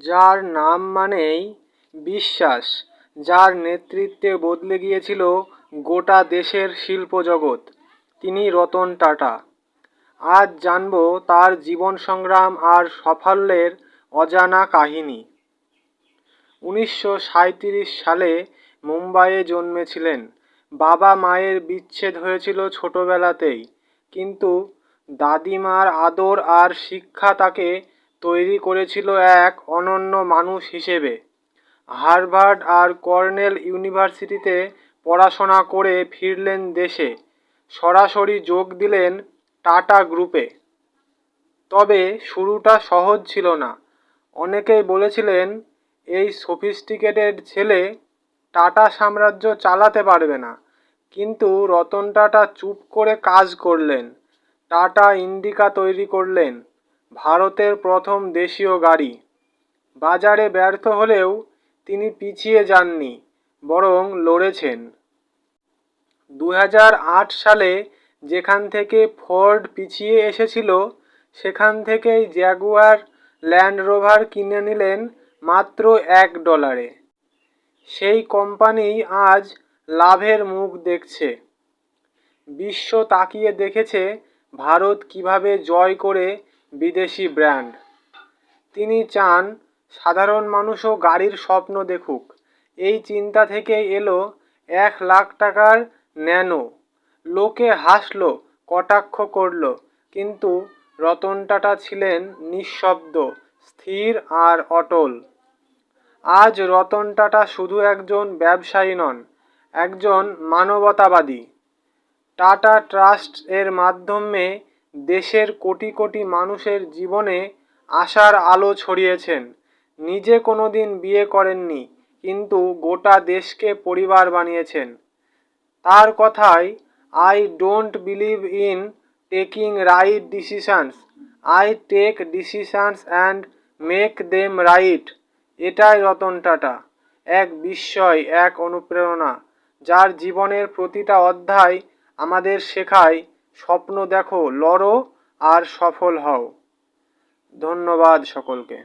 যার নাম মানেই বিশ্বাস, যার নেতৃত্বে বদলে গিয়েছিল গোটা দেশের শিল্পজগৎ, তিনি রতন টাটা। আজ জানব তার জীবন সংগ্রাম আর সাফল্যের অজানা কাহিনী। 1937 সালে মুম্বাইয়ে জন্মেছিলেন। বাবা মায়ের বিচ্ছেদ হয়েছিল ছোটবেলাতেই, কিন্তু দাদিমার আদর আর শিক্ষা তাকে তৈরি করেছিল এক অনন্য মানুষ হিসেবে। হার্ভার্ড আর কর্নেল ইউনিভার্সিটিতে পড়াশোনা করে ফিরলেন দেশে, সরাসরি যোগ দিলেন টাটা গ্রুপে। তবে শুরুটা সহজ ছিল না। অনেকেই বলেছিলেন, এই সফিস্টিকেটেড ছেলে টাটা সাম্রাজ্য চালাতে পারবে না। কিন্তু রতন টাটা চুপ করে কাজ করলেন। টাটা ইন্ডিকা তৈরি করলেন, ভারতের প্রথম দেশীয় গাড়ি। বাজারে ব্যর্থ হলেও তিনি পিছিয়ে যাননি, বরং লড়েছেন। 2008 সালে যেখান থেকে ফোর্ড পিছিয়ে এসেছিল, সেখান থেকেই জ্যাগুয়ার ল্যান্ড রোভার কিনে নিলেন মাত্র $1। সেই কোম্পানিই আজ লাভের মুখ দেখছে। বিশ্ব তাকিয়ে দেখেছে ভারত কিভাবে জয় করে বিদেশি ব্র্যান্ড। তিনি চান সাধারণ মানুষও গাড়ির স্বপ্ন দেখুক। এই চিন্তা থেকেই এলো $1,00,000 ন্যানো। লোকে হাসলো, কটাক্ষ করলো, কিন্তু রতন টাটা ছিলেন নিঃশব্দ, স্থির আর অটল। আজ রতন টাটা শুধু একজন ব্যবসায়ী নন, একজন মানবতাবাদী। টাটা ট্রাস্ট এর মাধ্যমে দেশের কোটি কোটি মানুষের জীবনে আশার আলো ছড়িয়েছেন। নিজে কোনোদিন বিয়ে করেননি, কিন্তু গোটা দেশকে পরিবার বানিয়েছেন। তার কথায়, I don't believe in taking right decisions, I take decisions and make them right. এটাই রতন টাটা, এক বিস্ময়, এক অনুপ্রেরণা, যার জীবনের প্রতিটা অধ্যায় আমাদের শেখায়, স্বপ্ন দেখো, লড়ো আর সফল হও। ধন্যবাদ সকলকে।